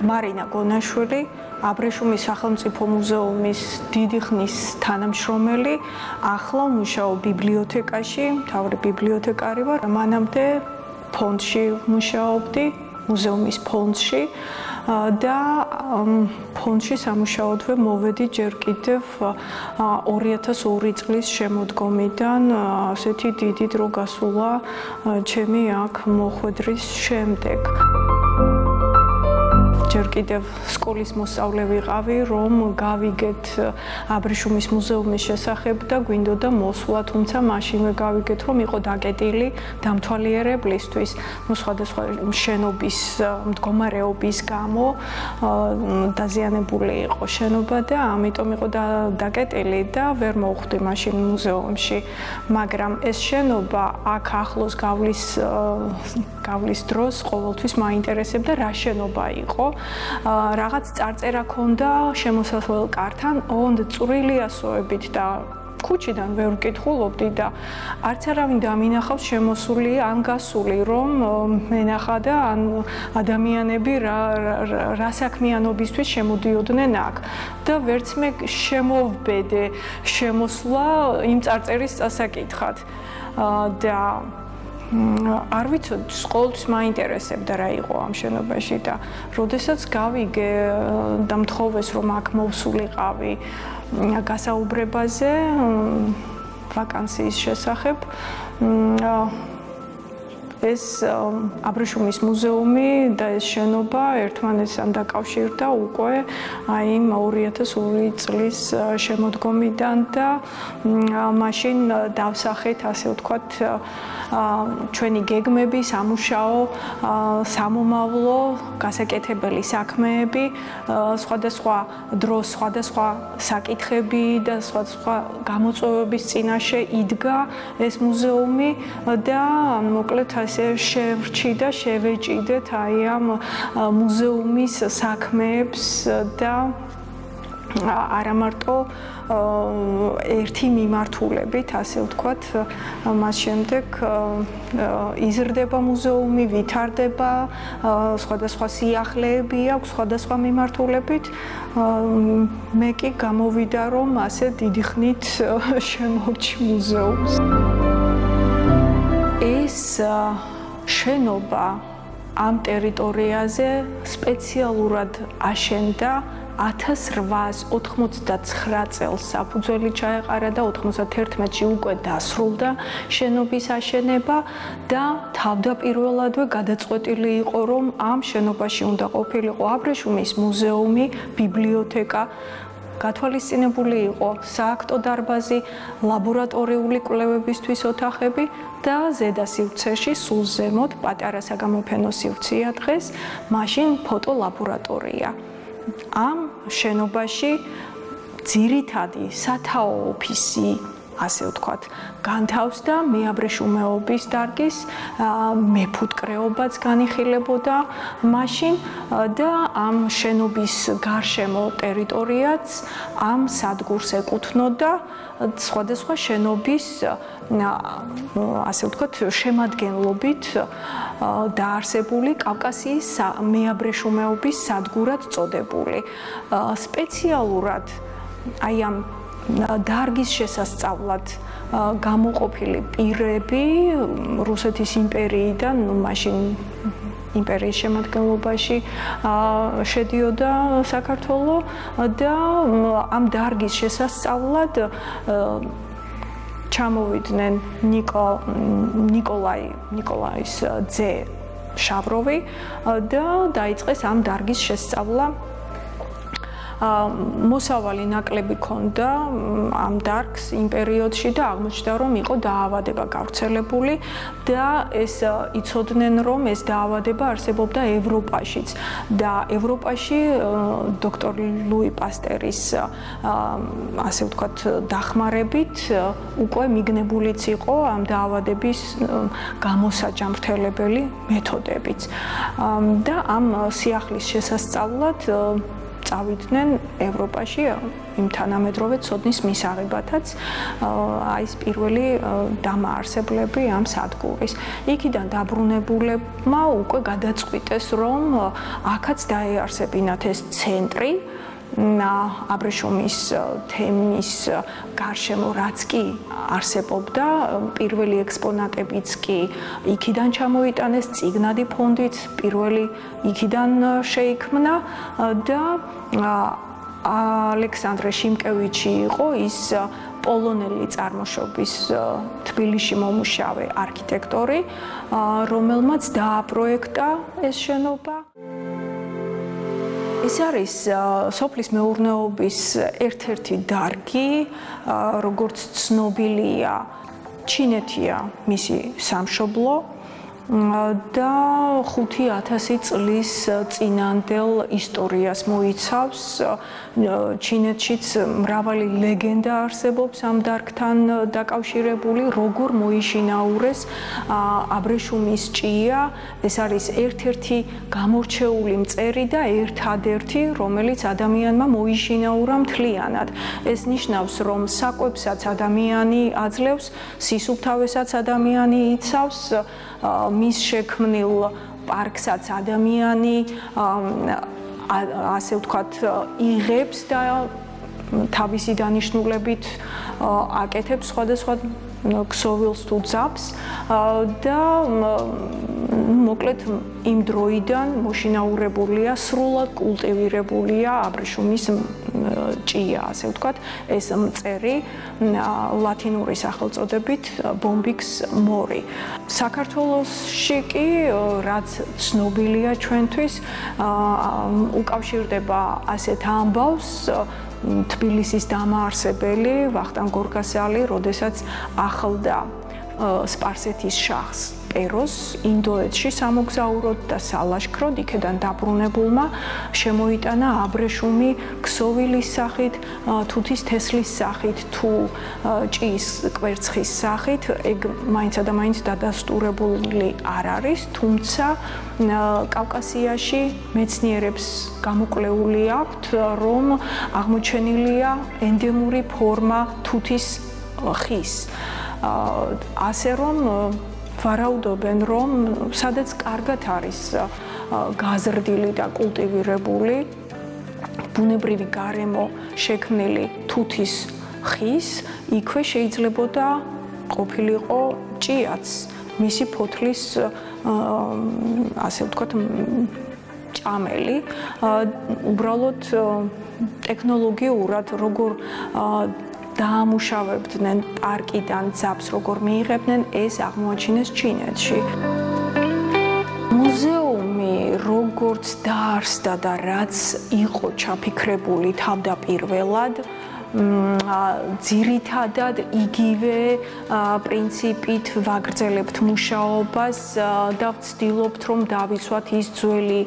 მარინა გონაშვილი, აბრეშუმის სახელმწიფო მუზეუმის დიდი ხნის თანამშრომელი, ახლა მუშაობ ბიბლიოთეკაში, მთავარი ბიბლიოთეკარი ვარ. მანამდე ფონდში მუშაობდი, მუზეუმის ფონდში და ფონდში სამუშაოდვე მოვედი ჯერ კიდევ 2002 წლის შემოდგომიდან, ასეთი დიდი დრო გასულა ჩემი აქ მოხვედრის შემდეგ. ჯერ კიდევ სკოლის მოსწავლე ვიყავი, რომ გავიგეთ აბრეშუმის მუზეუმის შესახებ და გვინდოდა მოსვლა, თუმცა მაშინვე გავიგეთ, რომ იყო დაკეტილი დამთვალიერებლისთვის, სხვადასხვა შენობის მდგომარეობის გამო დაზიანებული იყო შენობა და ამიტომ იყო დაკეტილი და ვერ მოვხვდი მაშინ მუზეუმში, მაგრამ ეს შენობა აქ ახლოს გავლის დროს ყოველთვის მაინტერესებდა რა შენობა იყო. Რაღაც წარწერა ქონდა შემოსასვლელ კართან, ოღონდ წვრილი ასოებით და ქუჩიდან ვერ ვკითხულობდი და არც არავინ დამინახავს შემოსული ან გასული, რომ მენახა და ან ადამიანები რა საქმიანობისთვის შემოდიოდნენ აქ და ვერც მე შემოვბედე შემოსვლა იმ წარწერის წასაკითხად და არ ვიცოდი, ყოველთვის მაინტერესებდა რა იყო ამ შენობაში და როდესაც გავიგე და მთხოვეს რომ აქ მოვსულიყავი გასაუბრებაზე ვაკანსიის შესახებ ეს აბრეშუმის მუზეუმი და ეს შენობა ერთმანეთთან დაკავშირდა უკვე აი 2002 წლის შემოდგომიდან და მაშინ დავსახეთ ასე ვთქვათ ჩვენი გეგმები, სამუშაო, სამომავლო, გასაკეთებელი საქმეები, სხვადასხვა დროს, სხვადასხვა საკითხები და სხვადასხვა გამოწვევების წინაშე იდგა ეს მუზეუმი და მოკლედ ასე შევრჩი და შევეჭიდეთ აი ამ მუზეუმის საქმეებს და არა მარტო ერთი მიმართულებით, ასე ვთქვათ, მას შემდეგ იზრდება მუზეუმი, ვითარდება, სხვადასხვა სიახლეები აქვს, სხვადასხვა მიმართულებით. მე კი გამოვიდა, რომ ასე დიდი ხნით შემორჩი მუზეუმს. ეს შენობა ამ ტერიტორიაზე სპეციალურად აშენდა 1889 წელს საფუძველი ჩაეყარა და 91-ში უკვე დასრულდა შენობის აშენება და თავდაპირველადვე გადაწყვეტილი იყო, რომ ამ შენობაში უნდა ყოფილიყო აბრეშუმის მუზეუმი, ბიბლიოთეკა, გათვალისწინებული იყო სააქტო დარბაზი, ლაბორატორიული კვლევებისთვის ოთახები და ზედა სივრცეში სულ ზემოთ პატარა საგამოფენო სივრცეა დღეს, მაშინ ფოტოლაბორატორია. ამ შენობაში ძირითადი სათაო ოფისი, ასე ვთქვათ, განთავსდა მეაბრეშუმეობის დარგის მეფუტკრეობაც განიხილებოდა მაშინ და ამ შენობის გარშემო ტერიტორიაც ამ სადგურს ეკუთვნოდა სხვადასხვა შენობის ასე ვთქვათ შემადგენლობით დაარსებული კავკასიის მეაბრეშუმეობის სადგურად წოდებული. სპეციალურად აი ამ დარგის შესასწავლად გამოყოფილი პირები რუსეთის იმპერიიდან, მაშინ იმპერიის შემადგენლობაში შედიოდა საქართველო და ამ დარგის შესასწავლად ჩამოვიდნენ ნიკოლაის ძე შავროვი და დაიწყეს ამ დარგის შესწავლა. მოსავალი ნაკლები ქონდა ამ დარგს იმ პერიოდში და აღმოჩნდა, რომ იყო დაავადება გავრცელებული და ეს იცოდნენ, რომ ეს დაავადება არსებობდა ევროპაშიც და ევროპაში დოქტორ ლუი პასტერის ასე ვთქვათ დახმარებით უკვე მიგნებულიც იყო ამ დაავადების გამოსაჯამრთელებელი მეთოდებიც და ამ სიახლის შესასწავლად წავიდნენ ევროპაში იმ თანამედროვე ცოდნის მისაღებათაც აი ეს პირველი დამაარსებლები ამ სადგურის. იქიდან დაბრუნებულებმა უკვე გადაწყვიტეს, რომ აქაც დაეარსებინათ ეს ცენტრი აბრეშუმის თემის გარშემო, რაც კი არსებობდა, პირველი ექსპონატებიც კი იქიდან ჩამოიტანეს, წიგნადი ფონდიც პირველი იქიდან შეიქმნა და ალექსანდრე შიმკევიჩი იყო ის პოლონელი წარმოშობის თბილისში მომუშავე არქიტექტორი, რომელმაც დააპროექტა ეს შენობა. ეს არის სოფლის მეურნეობის ერთ-ერთი დარგი, როგორც ცნობილია, ჩინეთია მისი სამშობლო და 5000 წლის წინანდელ ისტორიას მოიცავს. ჩინეთშიც მრავალი ლეგენდა არსებობს ამ დარგთან დაკავშირებული, როგორ მოიშინაურეს აბრეშუმის ჭია. ეს არის ერთ-ერთი გამორჩეული მწერი და ერთადერთი, რომელიც ადამიანმა მოიშინაურა მთლიანად. ეს ნიშნავს, რომ საკვებსაც ადამიანი აძლევს, სისუფთავესაც ადამიანი იცავს, მის შექმნილ პარკსაც ადამიანი ასე ვთქვათ იღებს და თავისი დანიშნულებით აკეთებს სხვადასხვა ქსოვილს თუ ძაბს და მოკლედ იმ დროიდან მოშინაურებულია, სრულად კულტივირებულია აბრეშუმის ჭია, ასე ვთქვათ, ეს მწერი ლათინური სახელწოდებით ბომბიქს მორი. საქართველოში კი, რაც ცნობილია ჩვენთვის, უკავშირდება ასეთ ამბავს თბილისის დამაარსებელი ვახტანგ გორგასალი, როდესაც ახლდა სპარსეთის შაჰს პეროს ინდოეთში სამოგზაუროდ და სალაშქროდ, იქედან დაბრუნებულმა შემოიტანა აბრეშუმი ქსოვილის სახით, თუთის თესლის სახით თუ ჭიის კვერცხის სახით. ეგ მაინც და მაინც დადასტურებული არ არის, თუმცა კავკასიაში მეცნიერებს გამოკვლეული აქვთ, რომ აღმოჩენილია ენდემური ფორმა თუთის ხის. ასე რომ ვარაუდობენ, რომ სადაც კარგად არის გაზრდილი და კულტივირებული ბუნებრივი გარემო შექმნილი თუთის ხის, იქვე შეიძლებოდა ყოფილიყო ჭიაც, მისი ფოთლის ასე ვთქვათ ჭამელი. უბრალოდ ტექნოლოგიურად როგორ დაამუშავებდნენ პარკიდან ძაბს, როგორ მიიღებდნენ, ეს აღმოაჩინეს ჩინეთში. მუზეუმი როგორც დაარსდა და რაც იყო ჩაფიქრებული თავდაპირველად, ძირითადად იგივე პრინციპით ვაგრძელებთ მუშაობას და ვცდილობთ, რომ დავიცვათ ის ძველი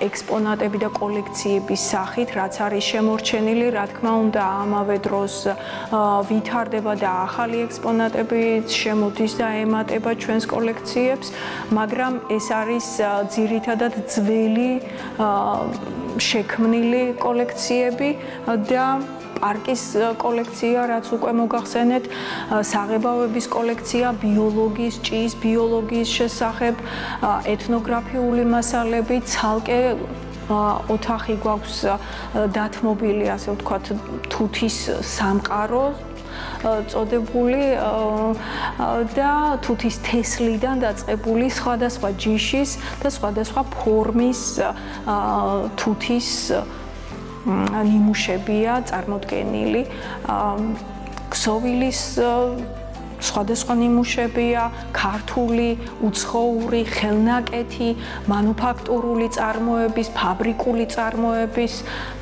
ექსპონატები და კოლექციების სახით, რაც არის შემორჩენილი, რა თქმა უნდა, ამავე დროს ვითარდება და ახალი ექსპონატები შემოდის და ემატება ჩვენს კოლექციებს, მაგრამ ეს არის ძირითადად ძველი შექმნილი კოლექციები და პარკის კოლექცია, რაც უკვე მოგახსენეთ, საღებავების კოლექცია, ბიოლოგიის, ჭიის ბიოლოგიის შესახებ, ეთნოგრაფიული მასალები, ცალკე ოთახი გვაქვს დათმობილი, ასე ვთქვათ, თუთის სამყარო წოდებული და თუთის თესლიდან დაწყებული სხვადასხვა ჯიშის და სხვადასხვა ფორმის თუთის ნიმუშებია წარმოდგენილი. ქსოვილის სხვადასხვა ნიმუშებია, ქართული, უცხოური, ხელნაკეთი, მანუფაქტურული წარმოების, ფაბრიკული წარმოების,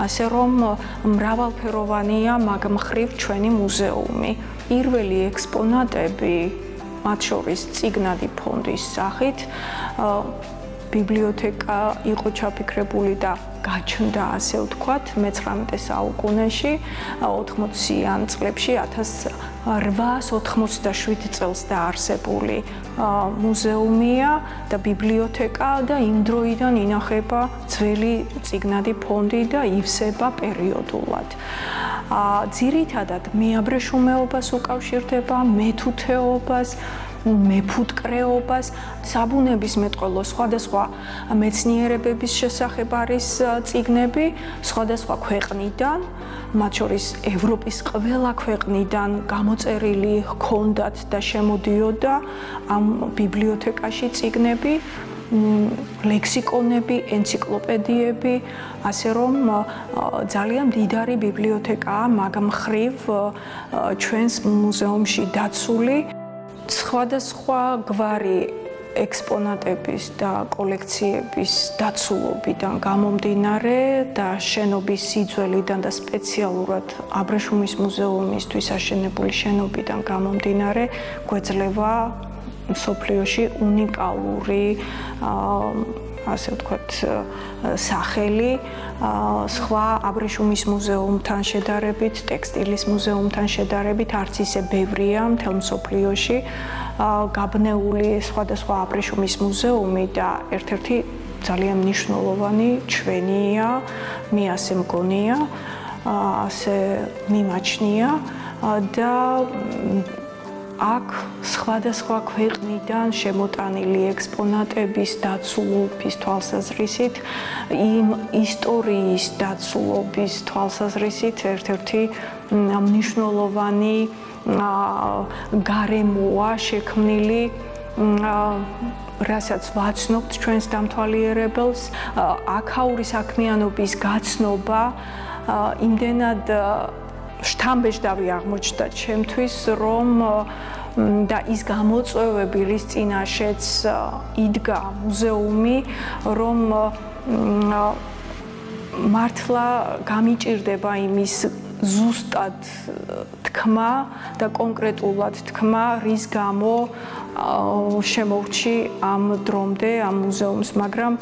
ასე რომ მრავალფეროვანია მაგ მხრივ ჩვენი მუზეუმი. პირველი ექსპონატები, მათ შორის წიგნადი ფონდის სახით, ბიბლიოთეკა იყო ჩაფიქრებული და გაჩნდა, ასე ვთქვათ, მე-19 საუკუნეში, 80-იან წლებში, 1887 წელს დაარსებული მუზეუმია და ბიბლიოთეკა და იმ დროიდან ინახება ძველი წიგნადი ფონდი და ივსება პერიოდულად. ძირითადად მეაბრეშუმეობას უკავშირდება, მეთუთეობას, მეფუტკრეობას, საბუნებისმეტყველო სხვადასხვა მეცნიერებების შესახებ არის წიგნები, სხვადასხვა ქვეყნიდან, მათ შორის ევროპის ყველა ქვეყნიდან გამოწერილი ჰქონდათ და შემოდიოდა ამ ბიბლიოთეკაში წიგნები, ლექსიკონები, ენციკლოპედიები, ასე რომ ძალიან მდიდარი ბიბლიოთეკაა მაგ მხრივ ჩვენს მუზეუმში დაცული. სხვადასხვა გვარი ექსპონატების და კოლექციების დაცულობიდან გამომდინარე და შენობის სიძველიდან და სპეციალურად აბრეშუმის მუზეუმისთვის აშენებული შენობიდან გამომდინარე გვეძლევა მსოფლიოში უნიკალური ასე ვთქვათ სახელი სხვა აბრეშუმის მუზეუმთან შედარებით, ტექსტილის მუზეუმთან შედარებით არც ისე ბევრია მთელ მსოფლიოში გაბნეული სხვადასხვა აბრეშუმის მუზეუმი და ერთ-ერთი ძალიან მნიშვნელოვანი ჩვენია, მე ასე მგონია, ასე მიმაჩნია და აქ სხვადასხვა ქვეყნიდან შემოტანილი ექსპონატების დაცულობის თვალსაზრისით, იმ ისტორიის დაცულობის თვალსაზრისით ერთ-ერთი მნიშვნელოვანი გარემოა შექმნილი, რასაც ვაცნობთ ჩვენს დამთვალიერებელს, აქაური საქმიანობის გაცნობა იმდენად შთამბეჭდავი აღმოჩნდა ჩემთვის, რომ და ის გამოწვევები, რის წინაშეც იდგა მუზეუმი, რომ მართლა გამიჭირდება იმის ზუსტად თქმა და კონკრეტულად თქმა, რის გამო შემოვჭი ამ დრომდე ამ მუზეუმს, მაგრამ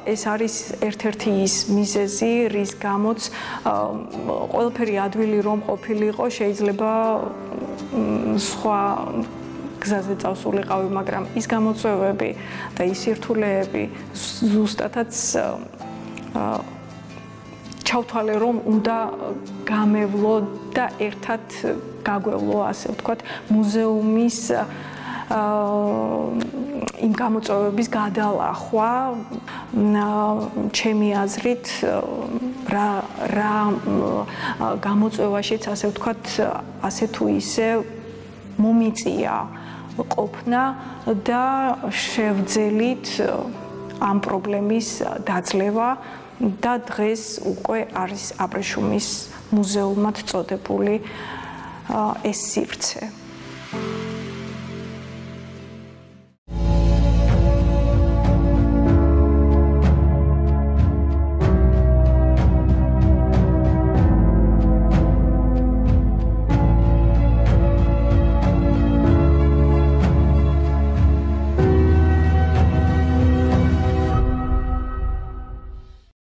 ეს არის ერთ-ერთი ის მიზეზი, რის გამოც ყველაფერი ადვილი რომ ყოფილიყო, შეიძლება სხვა გზაზე წავსულიყავი, მაგრამ ის გამოწვევები და ის სირთულეები ზუსტადაც ჩავთვალე, რომ უნდა გამევლო და ერთად გაგვევლო, ასე ვთქვათ, მუზეუმის იმ გამოწვევების გადალახვა, ჩემი აზრით, რა გამოწვევაშიც, ასე ვთქვათ, ასე თუ ისე მომიწია ყოფნა და შევძელით ამ პრობლემის დაძლევა და დღეს უკვე არის აბრეშუმის მუზეუმად წოდებული ეს სივრცე.